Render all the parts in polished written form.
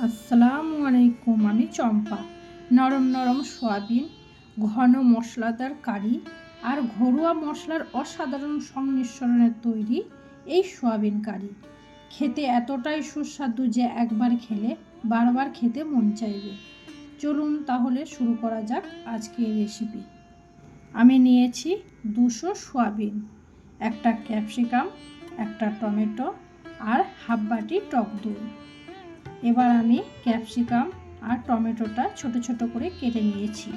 আসসালামু আলাইকুম। আমি চম্পা। নরম নরম সয়াবিন, ঘন মশলাদার কারি আর ঘরোয়া মশলার অসাধারণ সংমিশ্রণে তৈরি এই সয়াবিন কারি খেতে এতটাই সুস্বাদু যে একবার খেলে বারবার খেতে মন চাইবে। চলুন তাহলে শুরু করা যাক আজকের রেসিপি। আমি নিয়েছি 200 সয়াবিন, একটা ক্যাপসিকাম, একটা টমেটো আর হাফ বাটি টক দই। এবার আমি ক্যাপসিকাম আর টমেটোটা ছোট ছোট করে কেটে নিয়েছি।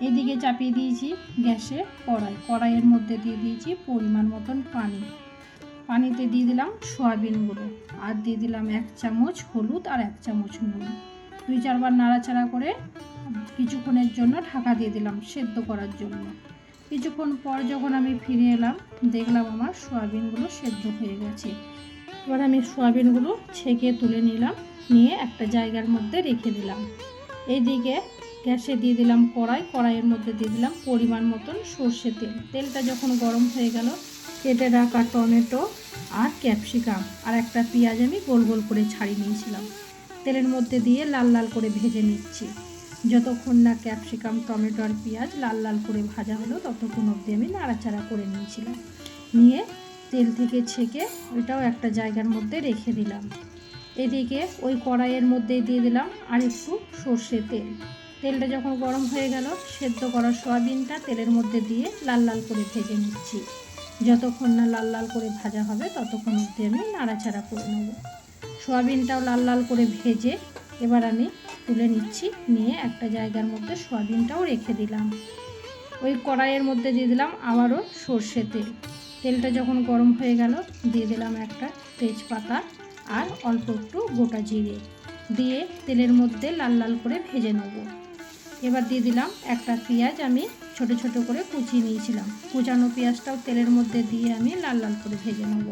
এদিকে চাপিয়ে দিয়েছি গ্যাসে কড়াইয়ের মধ্যে দিয়ে দিয়েছি পরিমাণ মতন পানিতে দিয়ে দিলাম সয়াবিনগুলো আর দিয়ে দিলাম 1 চামচ হলুদ আর 1 চামচ নুন। 2-4 বার নাড়াচাড়া করে কিছুক্ষণের জন্য ঢাকা দিয়ে দিলাম সেদ্ধ করার জন্য। কিছুক্ষণ পর যখন আমি ফিরে এলাম দেখলাম আমার সয়াবিনগুলো সেদ্ধ হয়ে গেছে। এবার আমি সয়াবিনগুলো ছেঁকে তুলে নিয়ে একটা জায়গার মধ্যে রেখে দিলাম। এইদিকে গ্যাসে দিয়ে দিলাম কড়াইয়ের মধ্যে দিয়ে দিলাম পরিমাণ মতন সর্ষে তেলটা যখন গরম হয়ে গেল কেটে রাখা টমেটো আর ক্যাপসিকাম আর একটা পেঁয়াজ আমি গোল গোল করে ছাড়িয়ে নিয়েছিলাম তেলের মধ্যে দিয়ে লাল লাল করে ভেজে নিচ্ছি। যতক্ষণ না ক্যাপসিকাম টমেটো আর পেঁয়াজ লাল লাল করে ভাজা হলো ততক্ষণ অবধি আমি নাড়াচাড়া করে নিয়ে তেল থেকে ছেঁকে ওইটাও একটা জায়গার মধ্যে রেখে দিলাম। এদিকে ওই কড়াইয়ের মধ্যে দিয়ে দিলাম আর একটু সর্ষে তেলটা যখন গরম হয়ে গেল সেদ্ধ করা সয়াবিনটা তেলের মধ্যে দিয়ে লাল লাল করে ভেজে নিচ্ছি। যতক্ষণ না লাল লাল করে ভাজা হবে ততক্ষণ অবধি আমি নাড়াচাড়া করে নেব। সয়াবিনটাও লাল লাল করে ভেজে এবার আমি তুলে নিয়ে একটা জায়গার মধ্যে সয়াবিনটাও রেখে দিলাম। ওই কড়াইয়ের মধ্যে দিয়ে দিলাম আবারও সর্ষে তেলটা যখন গরম হয়ে গেল দিয়ে দিলাম একটা তেজপাতা আর অল্প একটু গোটা জিরে দিয়ে তেলের মধ্যে লাল লাল করে ভেজে নেব। এবার দিয়ে দিলাম একটা পেঁয়াজ আমি ছোট ছোট করে কুচিয়ে নিয়েছিলাম। কুচানো পেঁয়াজটাও তেলের মধ্যে দিয়ে আমি লাল লাল করে ভেজে নেব।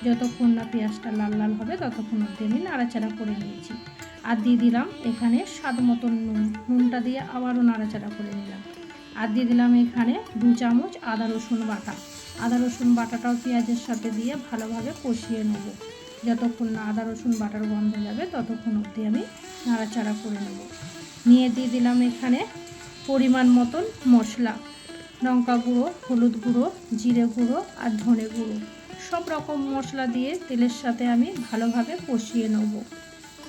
যতক্ষণ না পেঁয়াজটা লাল লাল হবে ততক্ষণ অবধি আমি নাড়াচাড়া করে নিয়েছি। আর দিয়ে দিলাম এখানে স্বাদ মতন নুনটা দিয়ে আবারও নাড়াচাড়া করে নিলাম। আর দিয়ে দিলাম এখানে 2 চামচ আদা রসুন বাটাটাও পেঁয়াজের সাথে দিয়ে ভালোভাবে কষিয়ে নেব। যতক্ষণ না আদা রসুন বাটার গন্ধ যাবে ততক্ষণ অবধি আমি নাড়াচাড়া করে নেব। দিয়ে দিলাম এখানে পরিমাণ মতন মশলা, লঙ্কা গুঁড়ো, হলুদ গুঁড়ো, জিরে গুঁড়ো আর ধনে গুঁড়ো সব রকম মশলা দিয়ে তেলের সাথে আমি ভালোভাবে কষিয়ে নেব।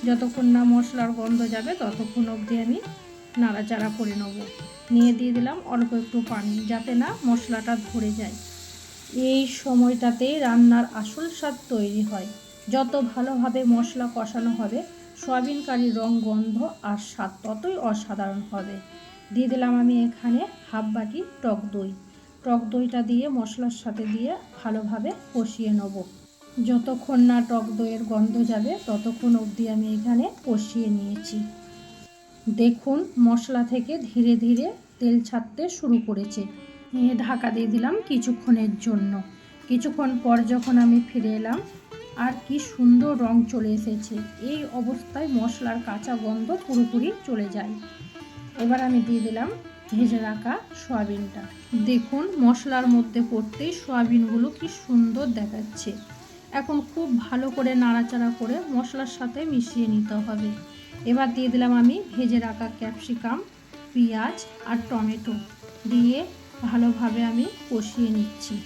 যতক্ষণ না মশলার গন্ধ যাবে ততক্ষণ অবধি আমি নাড়াচাড়া করে নেব। দিয়ে দিলাম অল্প একটু পানি যাতে না মশলাটা ধরে যায়। এই সময়টাতেই রান্নার আসল স্বাদ তৈরি হয়। যত ভালোভাবে মশলা কষানো হবে সয়াবিন কারির রং, গন্ধ আর স্বাদ ততই অসাধারণ হবে। দিয়ে দিলাম আমি এখানে হাফ বাটি টক দইটা দিয়ে মশলার সাথে দিয়ে ভালোভাবে কষিয়ে নেব। যতক্ষণ না টক দইয়ের গন্ধ যাবে ততক্ষণ অবধি আমি এখানে কষিয়ে নিয়েছি। দেখুন মশলা থেকে ধীরে ধীরে তেল ছাড়তে শুরু করেছে। ঢাকা দিয়ে দিলাম কিছুক্ষণের জন্য। কিছুক্ষণ পর যখন আমি ফিরে এলাম আর কি সুন্দর রং চলে এসেছে। এই অবস্থায় মশলার কাঁচা গন্ধ পুরোপুরি চলে যায়। এবার আমি দিয়ে দিলাম ভেজে রাখা সয়াবিনটা। দেখুন মশলার মধ্যে পড়তেই সয়াবিনগুলো কি সুন্দর দেখাচ্ছে। এখন খুব ভালো করে নাড়াচাড়া করে মশলার সাথে মিশিয়ে নিতে হবে। এবার দিয়ে দিলাম আমি ভেজে রাখা ক্যাপসিকাম, পেঁয়াজ আর টমেটো দিয়ে ভালোভাবে আমি কষিয়ে নিচ্ছি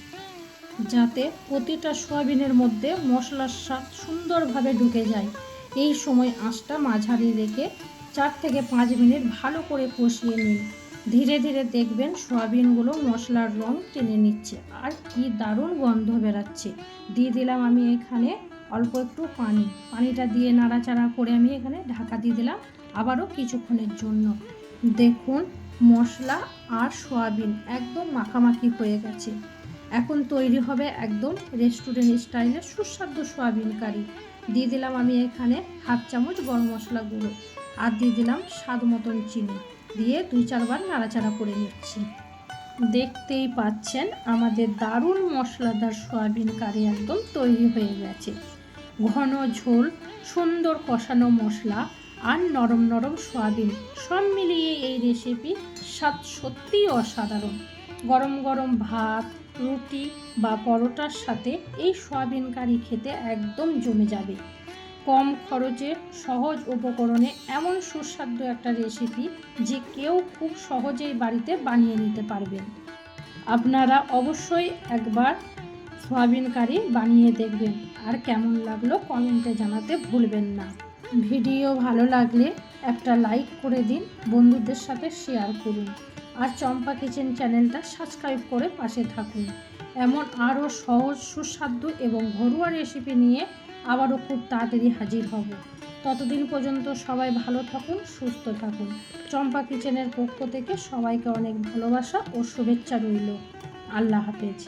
যাতে প্রতিটা সয়াবিনের মধ্যে মশলার স্বাদ সুন্দরভাবে ঢুকে যায়। এই সময় আঁচটা মাঝারি রেখে 4 থেকে 5 মিনিট ভালো করে কষিয়ে নিন। ধীরে ধীরে দেখবেন সয়াবিনগুলো মশলার রং টেনে নিচ্ছে আর কি দারুণ গন্ধ বেরাচ্ছে। দিয়ে দিলাম আমি এখানে অল্প একটু পানিটা দিয়ে নাড়াচাড়া করে আমি এখানে ঢাকা দিয়ে দিলাম আবারও কিছুক্ষণের জন্য। দেখুন মশলা আর সয়াবিন একদম মাখামাখি হয়ে গেছে। এখন তৈরি হবে একদম রেস্টুরেন্ট স্টাইলের সুস্বাদু সয়াবিন কারি। দিয়ে দিলাম আমি এখানে হাফ চামচ গরম মশলা গুঁড়ো আর দিয়ে দিলাম স্বাদ মতন চিনি দিয়ে 2-4 বার নাড়াচাড়া করে নিচ্ছি। দেখতেই পাচ্ছেন আমাদের দারুণ মশলাদার সয়াবিন কারি একদম তৈরি হয়ে গেছে। ঘন ঝোল, সুন্দর কষানো মশলা আর নরম নরম সয়াবিন সব মিলিয়ে এই রেসিপি স্বাদ সত্যিই অসাধারণ। গরম গরম ভাত, রুটি বা পরোটার সাথে এই সয়াবিন কারি খেতে একদম জমে যাবে। কম খরচে সহজ উপকরণে এমন সুস্বাদু একটা রেসিপি যে কেউ খুব সহজেই বাড়িতে বানিয়ে নিতে পারবেন। আপনারা অবশ্যই একবার সয়াবিন কারি বানিয়ে দেখবেন আর কেমন লাগলো কমেন্টে জানাতে ভুলবেন না। ভিডিও ভালো লাগলে একটা লাইক করে দিন, বন্ধুদের সাথে শেয়ার করুন আর চম্পা কিচেন চ্যানেলটা সাবস্ক্রাইব করে পাশে থাকুন। এমন আরও সহজ সুস্বাদু এবং ঘরোয়া রেসিপি নিয়ে আবারও খুব তাড়াতাড়ি হাজির হব। ততদিন পর্যন্ত সবাই ভালো থাকুন, সুস্থ থাকুন। চম্পা কিচেনের পক্ষ থেকে সবাইকে অনেক ভালোবাসা ও শুভেচ্ছা রইল। আল্লাহ হাফেজ।